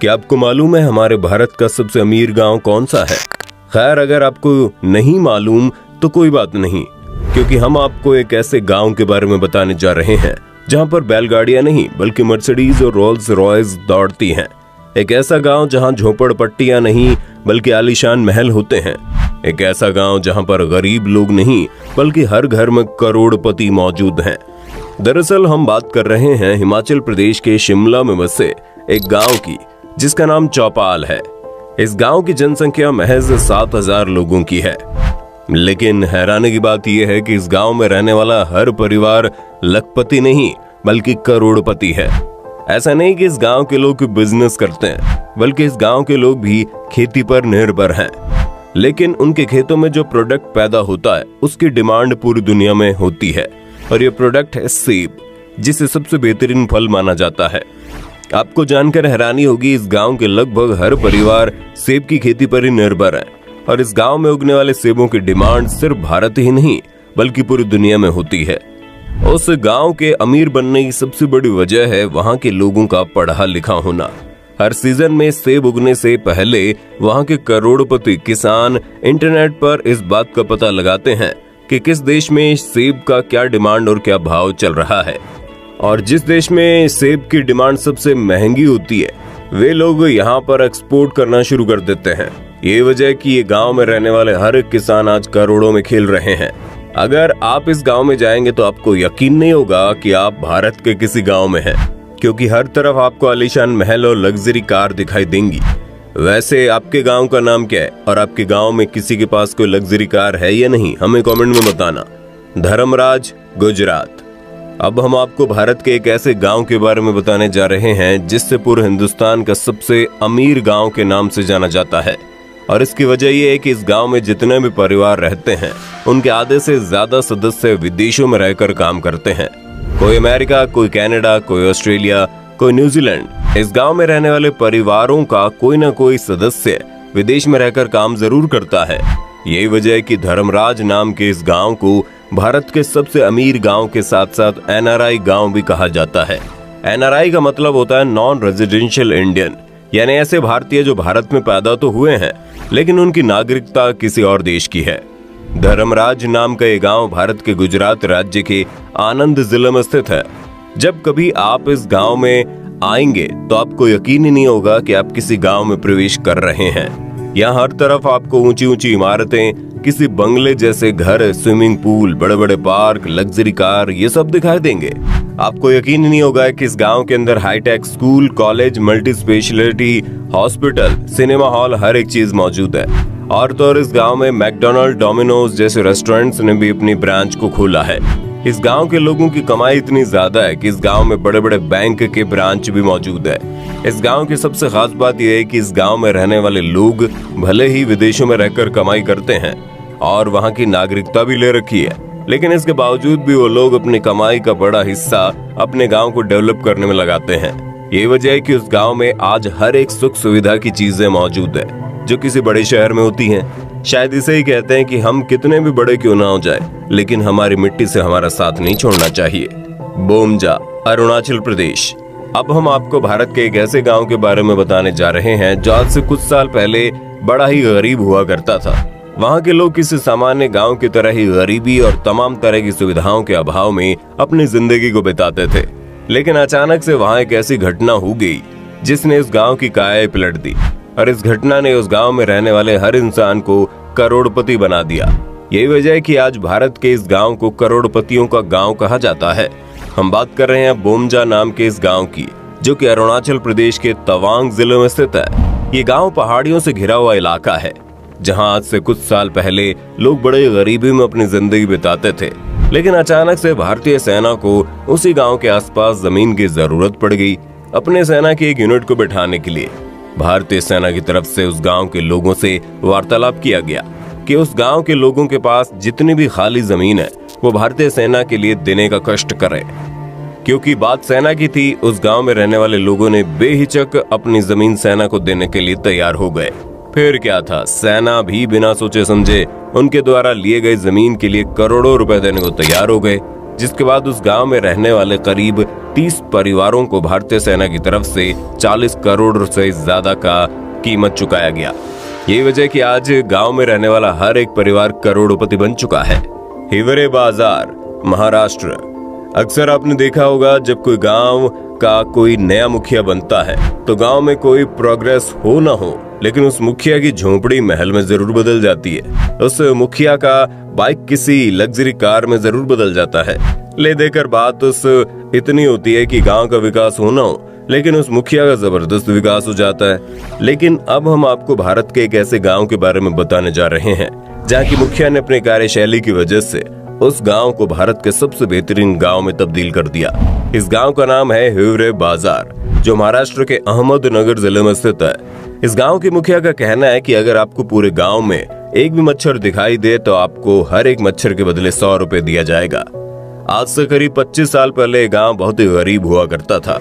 क्या आपको मालूम है हमारे भारत का सबसे अमीर गांव कौन सा है? खैर, अगर आपको नहीं मालूम तो कोई बात नहीं, क्योंकि हम आपको एक ऐसे गांव के बारे में बताने जा रहे हैं जहां पर बैलगाड़ियां नहीं बल्कि मर्सिडीज और रोल्स रॉयस दौड़ती हैं। एक ऐसा गांव जहां झोपड़पट्टियां नहीं बल्कि आलीशान महल होते हैं। एक ऐसा गांव जहां पर गरीब लोग नहीं बल्कि हर घर में करोड़पति मौजूद हैं। दरअसल हम बात कर रहे हैं हिमाचल प्रदेश के शिमला में बसे एक गांव की, जिसका नाम चौपाल है। इस गांव की जनसंख्या महज 7,000 लोगों की है, लेकिन हैरानी की बात यह है कि इस गांव में रहने वाला हर परिवार लखपति नहीं बल्कि करोड़पति है। ऐसा नहीं कि इस गांव के लोग बिजनेस करते हैं, बल्कि इस गांव के लोग भी खेती पर निर्भर हैं। लेकिन उनके खेतों में जो प्रोडक्ट पैदा होता है उसकी डिमांड पूरी दुनिया में होती है, और ये प्रोडक्ट है सेब, जिसे सबसे बेहतरीन फल माना जाता है। आपको जानकर हैरानी होगी, इस गांव के लगभग हर परिवार सेब की खेती पर ही निर्भर है, और इस गांव में उगने वाले सेबों की डिमांड सिर्फ भारत ही नहीं बल्कि पूरी दुनिया में होती है। उस गांव के अमीर बनने की सबसे बड़ी वजह है वहां के लोगों का पढ़ा लिखा होना। हर सीजन में सेब उगने से पहले वहां के करोड़पति किसान इंटरनेट पर इस बात का पता लगाते हैं कि किस देश में सेब का क्या डिमांड और क्या भाव चल रहा है, और जिस देश में सेब की डिमांड सबसे महंगी होती है वे लोग यहाँ पर एक्सपोर्ट करना शुरू कर देते हैं। ये वजह है कि ये गांव में रहने वाले हर एक किसान आज करोड़ों में खेल रहे हैं। अगर आप इस गांव में जाएंगे तो आपको यकीन नहीं होगा कि आप भारत के किसी गांव में हैं, क्योंकि हर तरफ आपको आलीशान महल और लग्जरी कार दिखाई देंगी। वैसे आपके गांव का नाम क्या है, और आपके गांव में किसी के पास कोई लग्जरी कार है या नहीं, हमें कमेंट में बताना। धर्मराज, गुजरात। अब हम आपको भारत के एक ऐसे गांव के बारे में बताने जा रहे हैं जिससे पूरे हिंदुस्तान का सबसे अमीर गांव के नाम से जाना जाता है। और इसकी वजह यह है कि इस गांव में जितने भी परिवार रहते हैं उनके आधे से ज्यादा सदस्य विदेशों में रहकर काम करते हैं। कोई अमेरिका, कोई कनाडा, कोई ऑस्ट्रेलिया, कोई न्यूजीलैंड। इस गांव में रहने वाले परिवारों का कोई ना कोई सदस्य विदेश में रहकर काम जरूर करता है। यही वजह है कि धर्मराज नाम के इस गांव को भारत के सबसे अमीर गांव के साथ साथ एनआरआई गांव भी कहा जाता है। एनआरआई का मतलब होता है नॉन रेजिडेंशियल इंडियन, यानी ऐसे भारतीय जो भारत में पैदा तो हुए हैं लेकिन उनकी नागरिकता किसी और देश की है। धर्मराज नाम का ये गांव भारत के गुजरात राज्य के आनंद जिले में स्थित है। जब कभी आप इस गांव में आएंगे तो आपको यकीन ही नहीं होगा कि आप किसी गांव में प्रवेश कर रहे हैं। यहाँ हर तरफ आपको ऊंची ऊंची इमारतें, किसी बंगले जैसे घर, स्विमिंग पूल, बड़े बड़े पार्क, लग्जरी कार, ये सब दिखाई देंगे। आपको यकीन नहीं होगा कि इस गांव के अंदर hi tech school, college, multi speciality hospital, cinema hall, हर एक चीज मौजूद है। और तो और इस गांव में मैकडोनल्ड, डोमिनोज जैसे रेस्टोरेंट्स ने भी अपनी ब्रांच को खोला है। इस गांव के लोगों की कमाई इतनी ज्यादा है कि इस गांव में बड़े बड़े बैंक के ब्रांच भी मौजूद है। इस गांव की सबसे खास बात यह है कि इस गांव में रहने वाले लोग भले ही विदेशों में रहकर कमाई करते हैं और वहां की नागरिकता भी ले रखी है, लेकिन इसके बावजूद भी वो लोग अपनी कमाई का बड़ा हिस्सा अपने गांव को डेवलप करने में लगाते हैं। ये वजह है कि उस गांव में आज हर एक सुख सुविधा की चीजें मौजूद है जो किसी बड़े शहर में होती हैं। शायद इसे ही कहते हैं कि हम कितने भी बड़े क्यों ना हो जाए, लेकिन हमारी मिट्टी से हमारा साथ नहीं छोड़ना चाहिए। बोमजा, अरुणाचल प्रदेश। अब हम आपको भारत के एक ऐसे गांव के बारे में बताने जा रहे हैं जो आज से कुछ साल पहले बड़ा ही गरीब हुआ करता था। वहाँ के लोग किसी सामान्य गांव की तरह ही गरीबी और तमाम तरह की सुविधाओं के अभाव में अपनी जिंदगी को बिताते थे। लेकिन अचानक से वहाँ एक ऐसी घटना हो गई जिसने इस गांव की काया पलट दी, और इस घटना ने उस गांव में रहने वाले हर इंसान को करोड़पति बना दिया। यही वजह है कि आज भारत के इस गांव को करोड़पतियों का गांव कहा जाता है। हम बात कर रहे हैं बोमजा नाम के इस गांव की, जो कि अरुणाचल प्रदेश के तवांग जिले में स्थित है। ये गांव पहाड़ियों से घिरा हुआ इलाका है, जहां आज से कुछ साल पहले लोग बड़े गरीबी में अपनी जिंदगी बिताते थे। लेकिन अचानक से भारतीय सेना को उसी गांव के आसपास जमीन की जरूरत पड़ गई अपने सेना की एक यूनिट को बैठाने के लिए। भारतीय सेना की तरफ से उस गांव के लोगों से वार्तालाप किया गया कि उस गांव के लोगों के पास जितनी भी खाली जमीन है वो भारतीय सेना के लिए देने का कष्ट करें। क्योंकि बात सेना की थी, उस गांव में रहने वाले लोगों ने बेहिचक अपनी जमीन सेना को देने के लिए तैयार हो गए। फिर क्या था, सेना भी बिना सोचे समझे उनके द्वारा लिए गए जमीन के लिए करोड़ों रुपए देने को तैयार हो गए। जिसके बाद उस गांव में रहने वाले करीब 30 परिवारों को भारतीय सेना की तरफ से 40 करोड़ से ज्यादा का कीमत चुकाया गया। यही वजह कि आज गांव में रहने वाला हर एक परिवार करोड़पति बन चुका है। हिवरे बाजार, महाराष्ट्र। अक्सर आपने देखा होगा जब कोई गांव का कोई नया मुखिया बनता है तो गांव में कोई प्रोग्रेस हो ना हो, लेकिन उस मुखिया की झोंपड़ी महल में जरूर बदल जाती है। उस मुखिया का बाइक किसी लग्जरी कार में जरूर बदल जाता है। ले देकर बात उस इतनी होती है कि गांव का विकास हो ना हो, लेकिन उस मुखिया का जबरदस्त विकास हो जाता है। लेकिन अब हम आपको भारत के एक ऐसे गांव के बारे में बताने जा रहे हैं जहां की मुखिया ने अपनी कार्यशैली की वजह से उस गांव को भारत के सबसे बेहतरीन गांव में तब्दील कर दिया। इस गांव का नाम है हिवरे बाजार, जो महाराष्ट्र के अहमदनगर जिले में स्थित है। इस गांव के मुखिया का कहना है कि अगर आपको पूरे गांव में एक भी मच्छर दिखाई दे तो आपको हर एक मच्छर के बदले 100 रुपए दिया जाएगा। आज से करीब 25 साल पहले ये गांव बहुत ही गरीब हुआ करता था।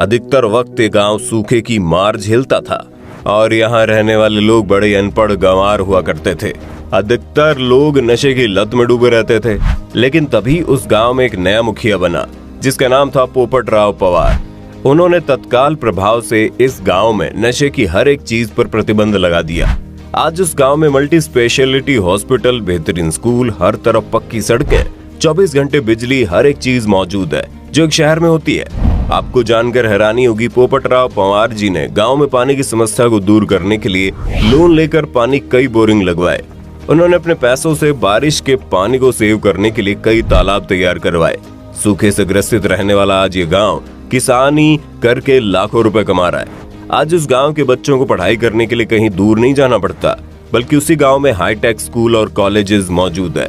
अधिकतर वक्त ये गांव सूखे की मार झेलता था और यहाँ रहने वाले लोग बड़े अनपढ़ गंवार हुआ करते थे। अधिकतर लोग नशे की लत में डूबे रहते थे। लेकिन तभी उस गांव में एक नया मुखिया बना जिसका नाम था पोपटराव पवार। उन्होंने तत्काल प्रभाव से इस गांव में नशे की हर एक चीज पर प्रतिबंध लगा दिया। आज उस गांव में मल्टी स्पेशलिटी हॉस्पिटल, बेहतरीन स्कूल, हर तरफ पक्की सड़कें, 24 घंटे बिजली, हर एक चीज मौजूद है जो एक शहर में होती है। आपको जानकर हैरानी होगी, पोपटराव पवार जी ने गांव में पानी की समस्या को दूर करने के लिए लोन लेकर पानी कई बोरिंग लगवाए। उन्होंने अपने पैसों से बारिश के पानी को सेव करने के लिए कई तालाब तैयार करवाए। सूखे से ग्रसित रहने वाला आज ये गांव किसानी करके लाखों रुपए कमा रहा है। आज उस गांव के बच्चों को पढ़ाई करने के लिए कहीं दूर नहीं जाना पड़ता, बल्कि उसी गांव में हाईटेक स्कूल और कॉलेजेस मौजूद है।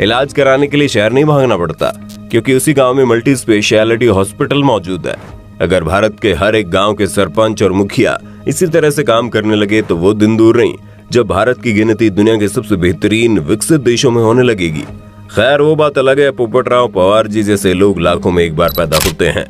इलाज कराने के लिए शहर नहीं भागना पड़ता, क्योंकि उसी गांव में मल्टी स्पेशलिटी हॉस्पिटल मौजूद है। अगर भारत के हर एक गांव के सरपंच और मुखिया इसी तरह से काम करने लगे तो वो दिन दूर नहीं जब भारत की गिनती दुनिया के सबसे बेहतरीन विकसित देशों में होने लगेगी। खैर, वो बात अलग है। पोपटराव पवार जी जैसे लोग लाखों में एक बार पैदा होते हैं।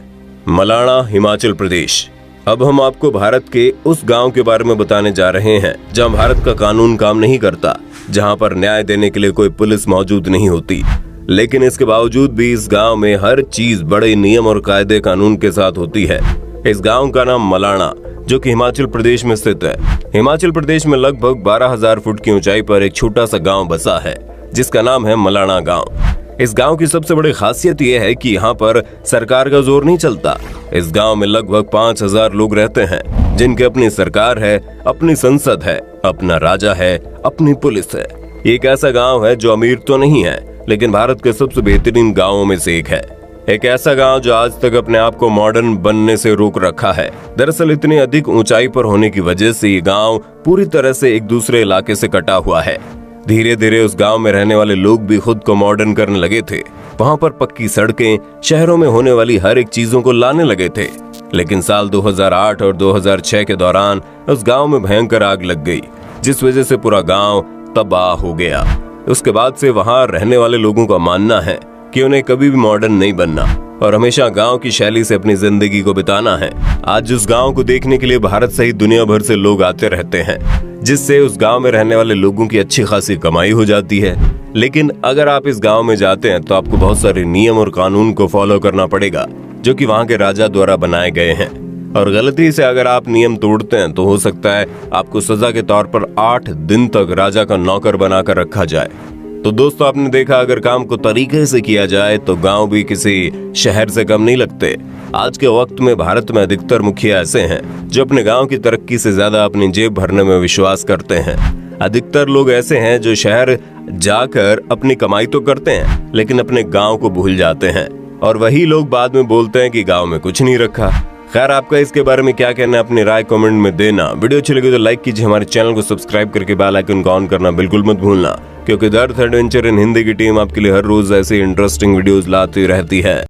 मलाणा, हिमाचल प्रदेश। अब हम आपको भारत के उस गांव के बारे में बताने जा रहे हैं जहां भारत का कानून काम नहीं करता, जहां पर न्याय देने के लिए कोई पुलिस मौजूद नहीं होती। लेकिन इसके बावजूद भी इस गांव में हर चीज बड़े नियम और कायदे कानून के साथ होती है। इस गांव का नाम मलाणा, जो कि हिमाचल प्रदेश में स्थित है। हिमाचल प्रदेश में लगभग 12,000 फुट की ऊंचाई पर एक छोटा सा गांव बसा है जिसका नाम है मलाणा गांव। इस गांव की सबसे बड़ी खासियत यह है कि यहाँ पर सरकार का जोर नहीं चलता। इस गांव में लगभग 5,000 लोग रहते हैं जिनकी अपनी सरकार है, अपनी संसद है, अपना राजा है, अपनी पुलिस है। ये एक ऐसा गांव है जो अमीर तो नहीं है, लेकिन भारत के सबसे बेहतरीन गांवों में से एक है। एक ऐसा गांव जो आज तक अपने आप को मॉडर्न बनने से रोक रखा है। दरअसल इतनी अधिक ऊंचाई पर होने की वजह से ये गांव पूरी तरह से एक दूसरे इलाके से कटा हुआ है। धीरे धीरे उस गांव में रहने वाले लोग भी खुद को मॉडर्न करने लगे थे। वहां पर पक्की सड़कें, शहरों में होने वाली हर एक चीजों को लाने लगे थे। लेकिन साल 2008 और 2006 के दौरान उस गांव में भयंकर आग लग गई, जिस वजह से पूरा गांव तबाह हो गया। उसके बाद से वहां रहने वाले लोगों का मानना है कि उन्हें कभी भी मॉडर्न नहीं बनना और हमेशा गांव की शैली से अपनी जिंदगी को बिताना है। आज उस गांव को देखने के लिए भारत सहित दुनिया भर से लोग आते रहते हैं, जिससे उस गांव में रहने वाले लोगों की अच्छी खासी कमाई हो जाती है। लेकिन अगर आप इस गांव में जाते हैं तो आपको बहुत सारे नियम और कानून को फॉलो करना पड़ेगा, जो कि वहां के राजा द्वारा बनाए गए हैं। और गलती से अगर आप नियम तोड़ते हैं तो हो सकता है आपको सजा के तौर पर 8 दिन तक राजा का नौकर बनाकर रखा जाए। तो दोस्तों, आपने देखा, अगर काम को तरीके से किया जाए तो गांव भी किसी शहर से कम नहीं लगते। आज के वक्त में भारत में अधिकतर मुखिया ऐसे हैं जो अपने गांव की तरक्की से ज्यादा अपनी जेब भरने में विश्वास करते हैं। अधिकतर लोग ऐसे हैं जो शहर जाकर अपनी कमाई तो करते हैं, लेकिन अपने गांव को भूल जाते हैं। और वही लोग बाद में बोलते हैं कि गांव में कुछ नहीं रखा। खैर, आपका इसके बारे में क्या कहना है, अपनी राय कमेंट में देना। वीडियो अच्छी लगी तो लाइक कीजिए, हमारे चैनल को सब्सक्राइब करके बेल आइकन को ऑन करना बिल्कुल मत भूलना, क्योंकि the earth adventure in Hindi की टीम आपके लिए हर रोज ऐसे इंटरेस्टिंग वीडियोस लाती रहती है।